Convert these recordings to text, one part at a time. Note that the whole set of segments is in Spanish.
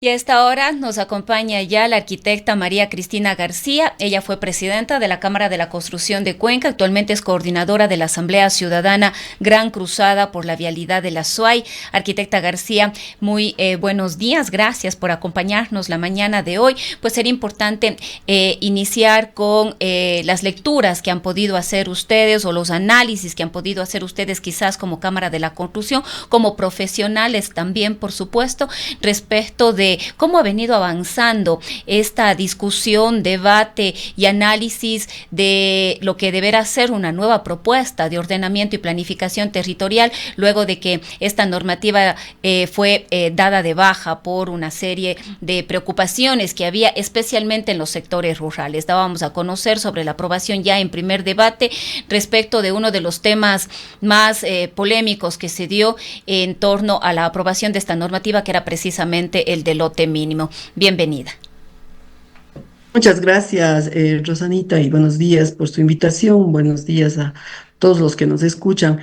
Y a esta hora nos acompaña ya la arquitecta María Cristina García. Ella fue presidenta de la Cámara de la Construcción de Cuenca, actualmente es coordinadora de la Asamblea Ciudadana Gran Cruzada por la Vialidad de la SUAY. Arquitecta García, muy buenos días, gracias por acompañarnos la mañana de hoy. Pues sería importante iniciar con las lecturas que han podido hacer ustedes o los análisis que han podido hacer ustedes quizás como Cámara de la Construcción, como profesionales también, por supuesto, respecto de cómo ha venido avanzando esta discusión, debate y análisis de lo que deberá ser una nueva propuesta de ordenamiento y planificación territorial luego de que esta normativa fue dada de baja por una serie de preocupaciones que había especialmente en los sectores rurales. Dábamos a conocer sobre la aprobación ya en primer debate respecto de uno de los temas más polémicos que se dio en torno a la aprobación de esta normativa, que era precisamente el del lote mínimo. Bienvenida. Muchas gracias, Rosanita, y buenos días por su invitación. Buenos días a todos los que nos escuchan.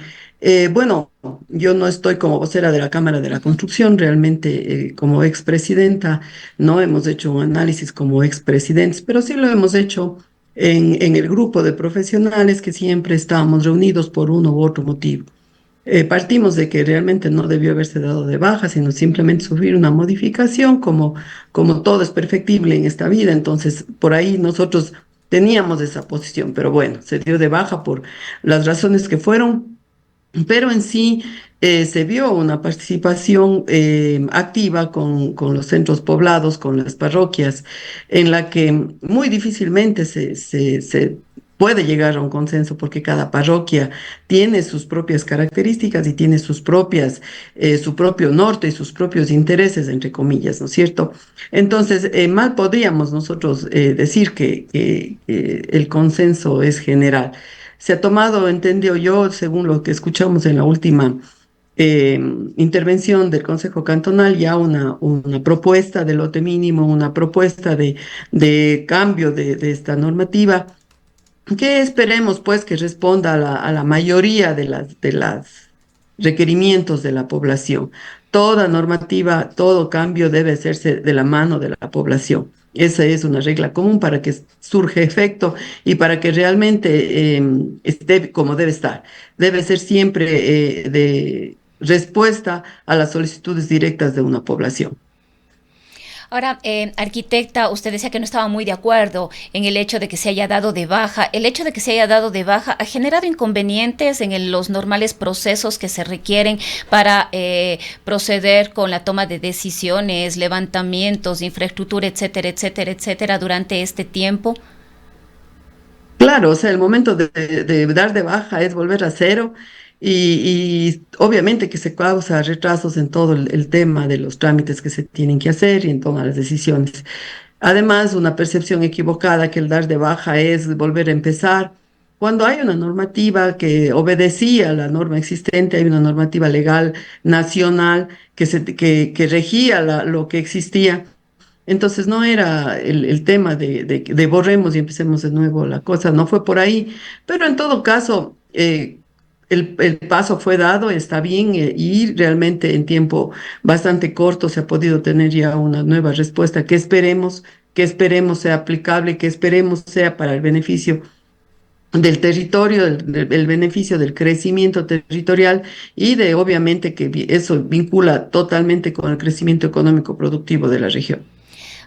Bueno, yo no estoy como vocera de la Cámara de la Construcción, realmente como expresidenta no hemos hecho un análisis como expresidentes, pero sí lo hemos hecho en el grupo de profesionales que siempre estábamos reunidos por uno u otro motivo. Partimos de que realmente no debió haberse dado de baja, sino simplemente sufrir una modificación, como todo es perfectible en esta vida. Entonces, por ahí nosotros teníamos esa posición, pero bueno, se dio de baja por las razones que fueron, pero en sí se vio una participación activa con los centros poblados, con las parroquias, en la que muy difícilmente se puede llegar a un consenso porque cada parroquia tiene sus propias características y tiene su propio norte y sus propios intereses, entre comillas, ¿no es cierto? Entonces, mal podríamos nosotros decir que el consenso es general. Se ha tomado, entendió yo, según lo que escuchamos en la última eh, intervención del Consejo Cantonal, ya una propuesta de lote mínimo, una propuesta de cambio de esta normativa, que esperemos pues que responda a la mayoría de las requerimientos de la población. Toda normativa, todo cambio debe hacerse de la mano de la población. Esa es una regla común para que surja efecto y para que realmente esté como debe estar. Debe ser siempre de respuesta a las solicitudes directas de una población. Ahora, arquitecta, usted decía que no estaba muy de acuerdo en el hecho de que se haya dado de baja. El hecho de que se haya dado de baja ha generado inconvenientes en los normales procesos que se requieren para proceder con la toma de decisiones, levantamientos, infraestructura, etcétera, etcétera, etcétera, durante este tiempo. Claro, o sea, el momento de dar de baja es volver a cero y obviamente que se causa retrasos en todo el tema de los trámites que se tienen que hacer y en todas las decisiones. Además, una percepción equivocada que el dar de baja es volver a empezar. Cuando hay una normativa que obedecía a la norma existente, hay una normativa legal nacional que regía lo que existía. Entonces no era el tema de borremos y empecemos de nuevo, la cosa no fue por ahí, pero en todo caso el paso fue dado, está bien, y realmente en tiempo bastante corto se ha podido tener ya una nueva respuesta que esperemos sea aplicable, que esperemos sea para el beneficio del territorio, el beneficio del crecimiento territorial y de obviamente que eso vincula totalmente con el crecimiento económico productivo de la región.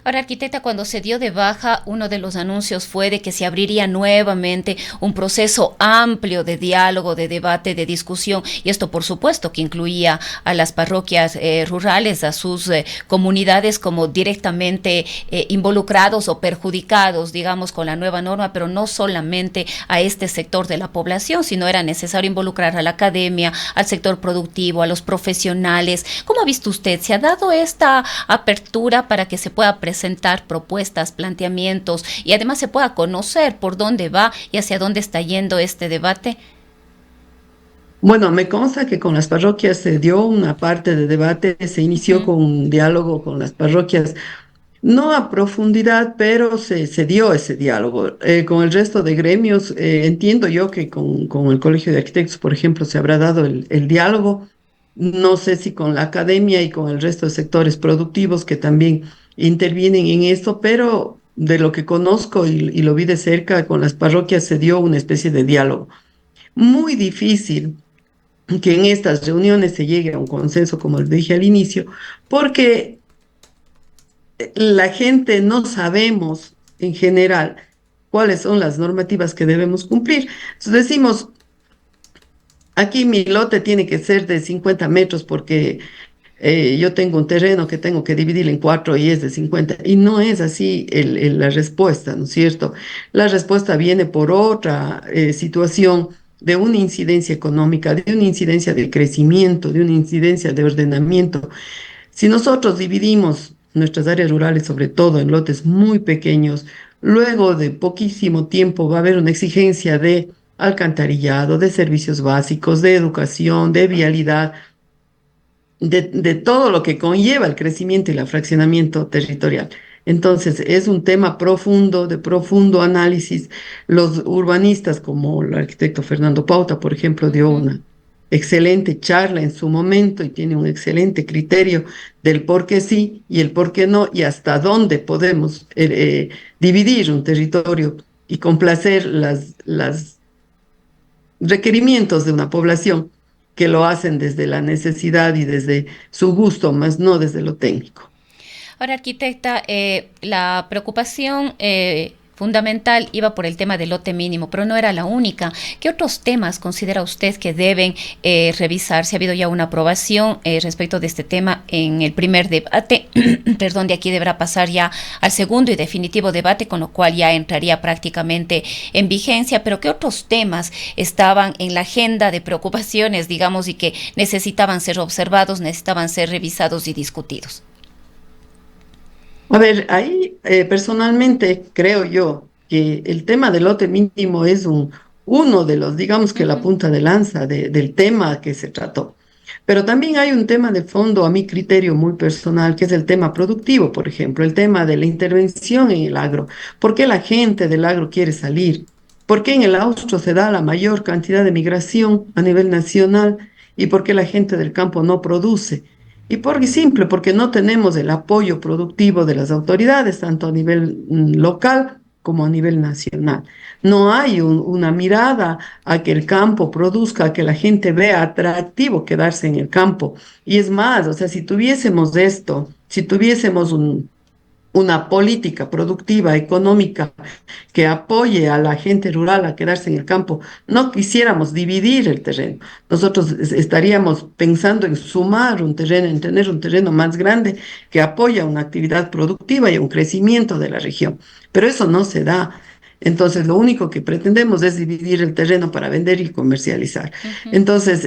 Ahora, arquitecta, cuando se dio de baja, uno de los anuncios fue de que se abriría nuevamente un proceso amplio de diálogo, de debate, de discusión, y esto por supuesto que incluía a las parroquias rurales, a sus comunidades como directamente involucrados o perjudicados, digamos, con la nueva norma, pero no solamente a este sector de la población, sino era necesario involucrar a la academia, al sector productivo, a los profesionales. ¿Cómo ha visto usted? ¿Se ha dado esta apertura para que se pueda presentar propuestas, planteamientos y además se pueda conocer por dónde va y hacia dónde está yendo este debate? Bueno, me consta que con las parroquias se dio una parte de debate, se inició Ujú. con un diálogo con las parroquias, no a profundidad, pero se dio ese diálogo. Con el resto de gremios, entiendo yo que con el Colegio de Arquitectos, por ejemplo, se habrá dado el diálogo. no sé si con la academia y con el resto de sectores productivos que también intervienen en esto, pero de lo que conozco y lo vi de cerca, con las parroquias se dio una especie de diálogo. Muy difícil que en estas reuniones se llegue a un consenso, como les dije al inicio, porque la gente no sabemos en general cuáles son las normativas que debemos cumplir. Entonces decimos, aquí mi lote tiene que ser de 50 metros porque yo tengo un terreno que tengo que dividir en cuatro y es de 50. Y no es así la respuesta, ¿no es cierto? La respuesta viene por otra situación de una incidencia económica, de una incidencia de crecimiento, de una incidencia de ordenamiento. Si nosotros dividimos nuestras áreas rurales, sobre todo en lotes muy pequeños, luego de poquísimo tiempo va a haber una exigencia de alcantarillado, de servicios básicos, de educación, de vialidad, de todo lo que conlleva el crecimiento y el fraccionamiento territorial. Entonces, es un tema profundo, de profundo análisis. Los urbanistas, como el arquitecto Fernando Pauta, por ejemplo, dio Ujú. una excelente charla en su momento y tiene un excelente criterio del por qué sí y el por qué no y hasta dónde podemos dividir un territorio y complacer las requerimientos de una población que lo hacen desde la necesidad y desde su gusto, más no desde lo técnico. Ahora, arquitecta, la preocupación fundamental iba por el tema del lote mínimo, pero no era la única. ¿Qué otros temas considera usted que deben revisarse? Ha habido ya una aprobación respecto de este tema en el primer debate, perdón, de aquí deberá pasar ya al segundo y definitivo debate, con lo cual ya entraría prácticamente en vigencia, pero ¿qué otros temas estaban en la agenda de preocupaciones, digamos, y que necesitaban ser observados, necesitaban ser revisados y discutidos? A ver, ahí personalmente creo yo que el tema del lote mínimo es uno de los, digamos que la Ujú. punta de lanza del tema que se trató. Pero también hay un tema de fondo, a mi criterio muy personal, que es el tema productivo, por ejemplo, el tema de la intervención en el agro. ¿Por qué la gente del agro quiere salir? ¿Por qué en el austro se da la mayor cantidad de migración a nivel nacional? ¿Y por qué la gente del campo no produce? Y por simple, porque no tenemos el apoyo productivo de las autoridades, tanto a nivel local como a nivel nacional. No hay una mirada a que el campo produzca, a que la gente vea atractivo quedarse en el campo. Y es más, o sea, si tuviésemos esto, si tuviésemos una política productiva, económica, que apoye a la gente rural a quedarse en el campo. No quisiéramos dividir el terreno. Nosotros estaríamos pensando en sumar un terreno, en tener un terreno más grande que apoya una actividad productiva y un crecimiento de la región. Pero eso no se da. Entonces, lo único que pretendemos es dividir el terreno para vender y comercializar. Ujú. Entonces,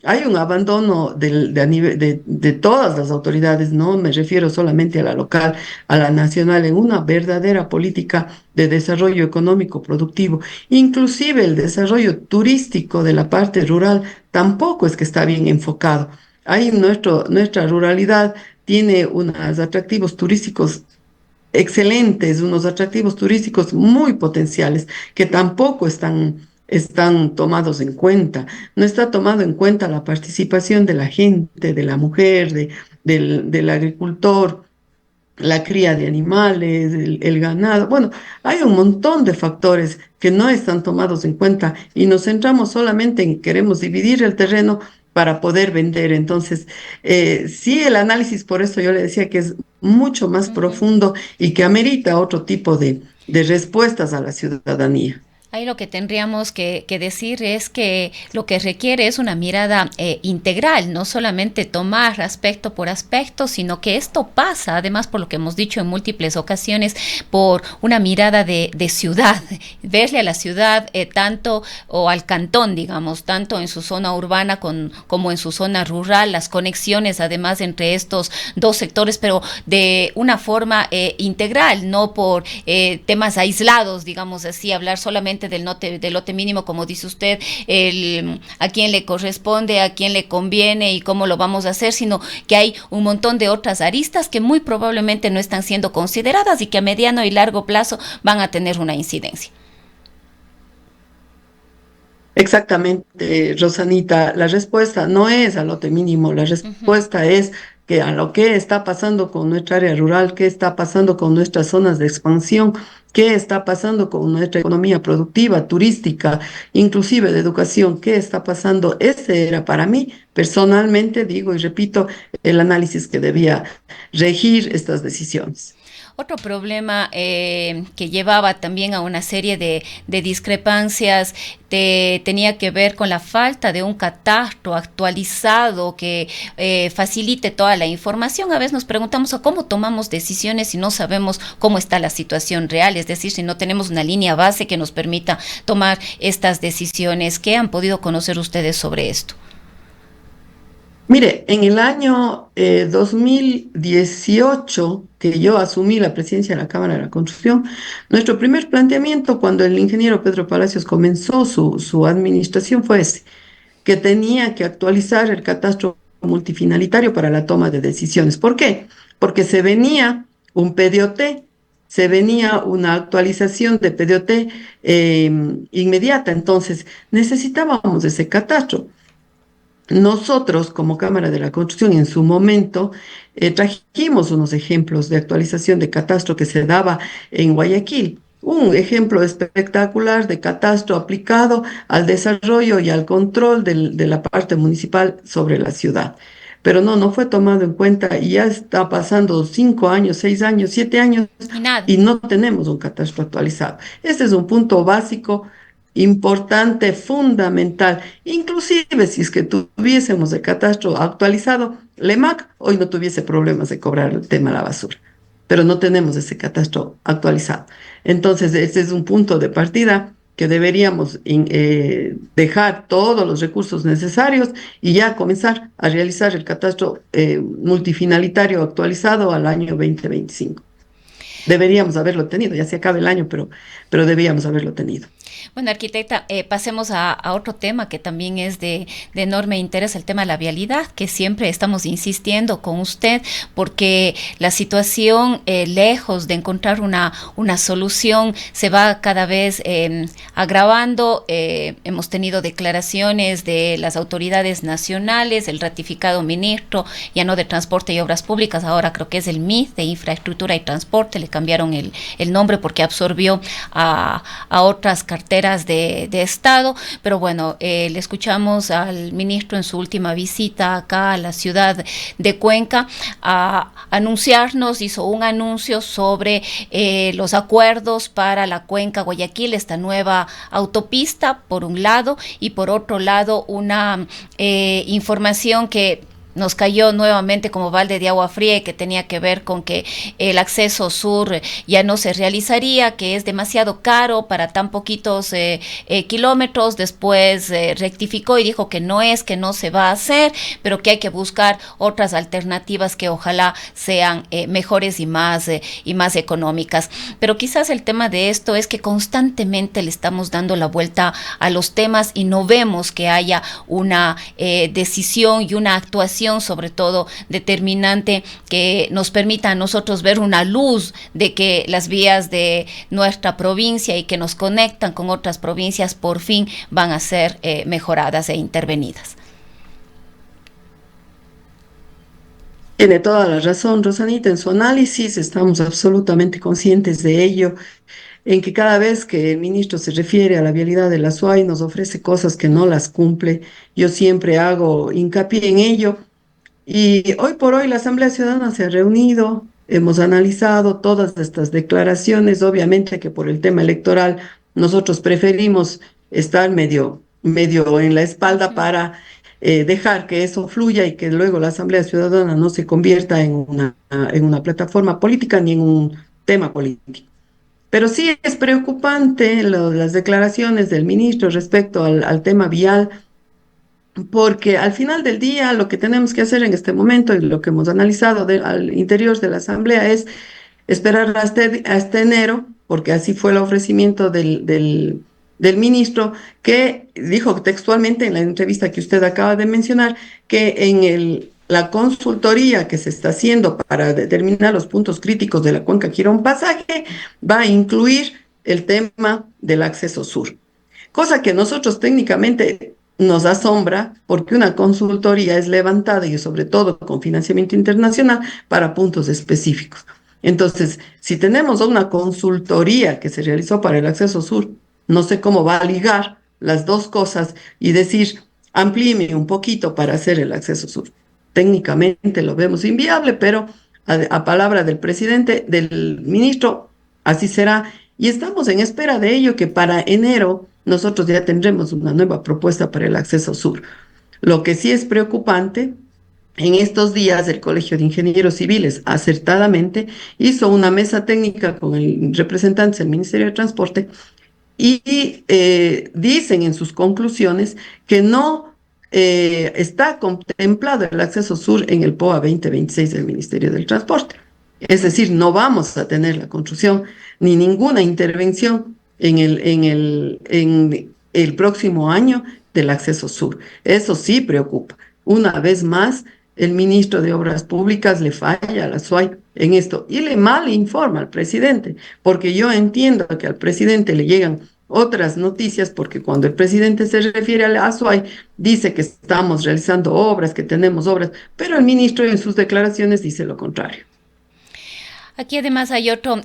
hay un abandono de todas las autoridades, no me refiero solamente a la local, a la nacional, en una verdadera política de desarrollo económico productivo. Inclusive el desarrollo turístico de la parte rural tampoco es que está bien enfocado. Ahí nuestra ruralidad tiene unos atractivos turísticos excelentes, unos atractivos turísticos muy potenciales que tampoco están tomados en cuenta. No está tomado en cuenta la participación de la gente, de la mujer, del agricultor, la cría de animales, el ganado. Bueno, hay un montón de factores que no están tomados en cuenta y nos centramos solamente en queremos dividir el terreno para poder vender. Entonces, sí, el análisis, por eso yo le decía que es mucho más Ujú. profundo y que amerita otro tipo de respuestas a la ciudadanía. Ahí lo que tendríamos que decir es que lo que requiere es una mirada integral, no solamente tomar aspecto por aspecto, sino que esto pasa, además por lo que hemos dicho en múltiples ocasiones, por una mirada de ciudad, verle a la ciudad tanto o al cantón, digamos, tanto en su zona urbana como en su zona rural, las conexiones además entre estos dos sectores, pero de una forma integral, no por temas aislados, digamos así, hablar solamente del lote mínimo, como dice usted, a quién le corresponde, a quién le conviene y cómo lo vamos a hacer, sino que hay un montón de otras aristas que muy probablemente no están siendo consideradas y que a mediano y largo plazo van a tener una incidencia. Exactamente, Rosanita. La respuesta no es al lote mínimo, la Ujú. respuesta es que a lo que está pasando con nuestra área rural, qué está pasando con nuestras zonas de expansión, qué está pasando con nuestra economía productiva, turística, inclusive de educación, qué está pasando. Ese era para mí, personalmente, digo y repito, el análisis que debía regir estas decisiones. Otro problema que llevaba también a una serie de discrepancias tenía que ver con la falta de un catastro actualizado que facilite toda la información. A veces nos preguntamos a cómo tomamos decisiones si no sabemos cómo está la situación real, es decir, si no tenemos una línea base que nos permita tomar estas decisiones. ¿Qué han podido conocer ustedes sobre esto? Mire, en el año 2018, que yo asumí la presidencia de la Cámara de la Construcción, nuestro primer planteamiento cuando el ingeniero Pedro Palacios comenzó su administración fue ese, que tenía que actualizar el catastro multifinalitario para la toma de decisiones. ¿Por qué? Porque se venía un PDOT, se venía una actualización de PDOT inmediata, entonces necesitábamos ese catastro. Nosotros, como Cámara de la Construcción, en su momento trajimos unos ejemplos de actualización de catastro que se daba en Guayaquil. Un ejemplo espectacular de catastro aplicado al desarrollo y al control de la parte municipal sobre la ciudad. Pero no, no fue tomado en cuenta y ya está pasando 5 años, 6 años, 7 años Y nada. y no tenemos un catastro actualizado. Este es un punto básico, importante, fundamental. Inclusive si es que tuviésemos el catastro actualizado, LEMAC hoy no tuviese problemas de cobrar el tema de la basura, pero no tenemos ese catastro actualizado. Entonces, ese es un punto de partida que deberíamos dejar todos los recursos necesarios y ya comenzar a realizar el catastro multifinalitario actualizado al año 2025. Deberíamos haberlo tenido, ya se acaba el año, pero debíamos haberlo tenido. Bueno, arquitecta, pasemos a otro tema que también es de enorme interés, el tema de la vialidad, que siempre estamos insistiendo con usted, porque la situación, lejos de encontrar una solución, se va cada vez agravando. Hemos tenido declaraciones de las autoridades nacionales, el ratificado ministro, ya no de Transporte y Obras Públicas, ahora creo que es el MIT, de Infraestructura y Transporte, le cambiaron el nombre porque absorbió a otras carteras de Estado, pero bueno, le escuchamos al ministro en su última visita acá a la ciudad de Cuenca a anunciarnos, hizo un anuncio sobre los acuerdos para la Cuenca Guayaquil, esta nueva autopista por un lado y por otro lado una información que nos cayó nuevamente como balde de agua fría y que tenía que ver con que el acceso sur ya no se realizaría, que es demasiado caro para tan poquitos kilómetros. Después rectificó y dijo que no se va a hacer, pero que hay que buscar otras alternativas que ojalá sean mejores y más económicas. Pero quizás el tema de esto es que constantemente le estamos dando la vuelta a los temas y no vemos que haya una decisión y una actuación sobre todo determinante que nos permita a nosotros ver una luz de que las vías de nuestra provincia y que nos conectan con otras provincias por fin van a ser mejoradas e intervenidas. Tiene toda la razón, Rosanita, en su análisis estamos absolutamente conscientes de ello, en que cada vez que el ministro se refiere a la vialidad de la SUAY nos ofrece cosas que no las cumple. Yo siempre hago hincapié en ello. Y hoy por hoy la Asamblea Ciudadana se ha reunido, hemos analizado todas estas declaraciones, obviamente que por el tema electoral nosotros preferimos estar medio en la espalda Ujú. para dejar que eso fluya y que luego la Asamblea Ciudadana no se convierta en una plataforma política ni en un tema político. Pero sí es preocupante las declaraciones del ministro respecto al tema vial, porque al final del día lo que tenemos que hacer en este momento y lo que hemos analizado al interior de la Asamblea es esperar hasta enero, porque así fue el ofrecimiento del ministro, que dijo textualmente en la entrevista que usted acaba de mencionar, que en la consultoría que se está haciendo para determinar los puntos críticos de la cuenca Quirón Pasaje va a incluir el tema del acceso sur. cosa que nosotros técnicamente nos asombra porque una consultoría es levantada y sobre todo con financiamiento internacional para puntos específicos. Entonces, si tenemos una consultoría que se realizó para el acceso sur, no sé cómo va a ligar las dos cosas y decir, amplíeme un poquito para hacer el acceso sur. Técnicamente lo vemos inviable, pero a palabra del presidente, del ministro, así será. Y estamos en espera de ello, que para enero nosotros ya tendremos una nueva propuesta para el acceso sur. Lo que sí es preocupante, en estos días el Colegio de Ingenieros Civiles acertadamente hizo una mesa técnica con el representante del Ministerio de Transporte y dicen en sus conclusiones que no está contemplado el acceso sur en el POA 2026 del Ministerio del Transporte. Es decir, no vamos a tener la construcción ni ninguna intervención en el próximo año del acceso sur. Eso sí preocupa. Una vez más, el ministro de Obras Públicas le falla a la SUAY en esto y le mal informa al presidente, porque yo entiendo que al presidente le llegan otras noticias, porque cuando el presidente se refiere a la ASUAY, dice que estamos realizando obras, que tenemos obras, pero el ministro en sus declaraciones dice lo contrario. Aquí además hay otro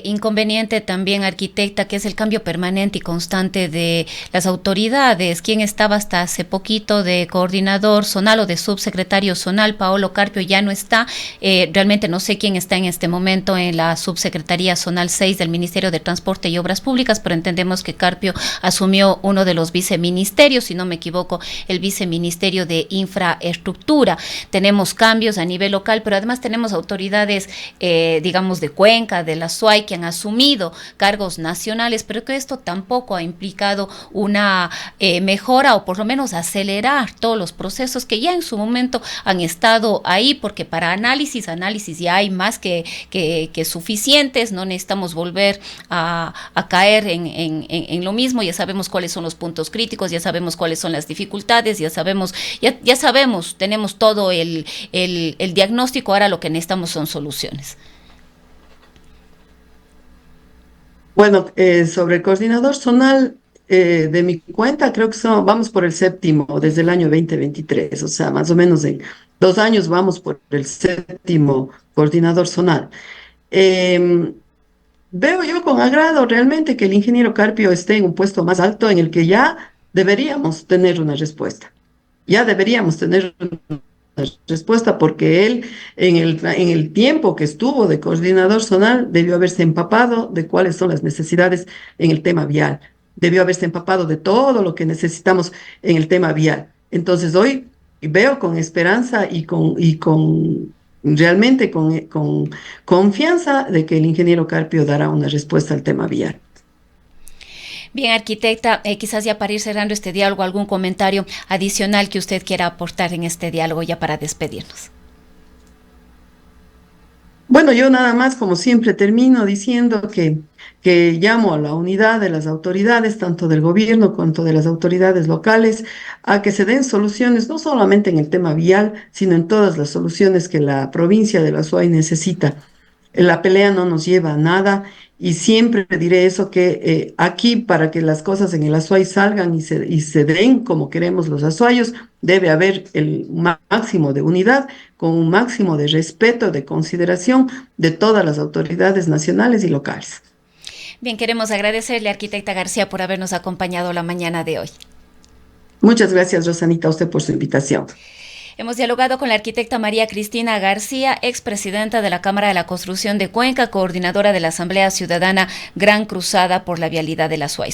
inconveniente también, arquitecta, que es el cambio permanente y constante de las autoridades. Quien estaba hasta hace poquito de coordinador zonal o de subsecretario zonal, Paolo Carpio, ya no está. Realmente no sé quién está en este momento en la subsecretaría zonal 6 del Ministerio de Transporte y Obras Públicas, pero entendemos que Carpio asumió uno de los viceministerios, si no me equivoco, el viceministerio de Infraestructura. Tenemos cambios a nivel local, pero además tenemos autoridades, digamos, de Cuenca, de la SUAY, que han asumido cargos nacionales, pero que esto tampoco ha implicado una mejora o por lo menos acelerar todos los procesos que ya en su momento han estado ahí, porque para análisis ya hay más que suficientes, no necesitamos volver a caer en lo mismo, ya sabemos cuáles son los puntos críticos, ya sabemos cuáles son las dificultades, ya sabemos, tenemos todo el diagnóstico, ahora lo que necesitamos son soluciones. Bueno, sobre el coordinador zonal, de mi cuenta, creo que vamos por el séptimo desde el año 2023, o sea, más o menos en 2 años vamos por el séptimo coordinador zonal. Eh, Veo yo con agrado realmente que el ingeniero Carpio esté en un puesto más alto en el que ya deberíamos tener una respuesta. Ya deberíamos tener una respuesta porque él en el tiempo que estuvo de coordinador zonal debió haberse empapado de cuáles son las necesidades en el tema vial. Debió haberse empapado de todo lo que necesitamos en el tema vial. Entonces hoy veo con esperanza y con realmente con confianza de que el ingeniero Carpio dará una respuesta al tema vial. Bien, arquitecta, quizás ya para ir cerrando este diálogo, algún comentario adicional que usted quiera aportar en este diálogo ya para despedirnos. Bueno, yo nada más, como siempre, termino diciendo que llamo a la unidad de las autoridades, tanto del gobierno cuanto de las autoridades locales, a que se den soluciones, no solamente en el tema vial, sino en todas las soluciones que la provincia de la SUAY necesita. La pelea no nos lleva a nada y siempre diré eso, que aquí para que las cosas en el Azuay salgan y se den como queremos los azuayos, debe haber el máximo de unidad, con un máximo de respeto, de consideración de todas las autoridades nacionales y locales. Bien, queremos agradecerle, arquitecta García, por habernos acompañado la mañana de hoy. Muchas gracias, Rosanita, a usted por su invitación. Hemos dialogado con la arquitecta María Cristina García, expresidenta de la Cámara de la Construcción de Cuenca, coordinadora de la Asamblea Ciudadana Gran Cruzada por la Vialidad de la Azuay.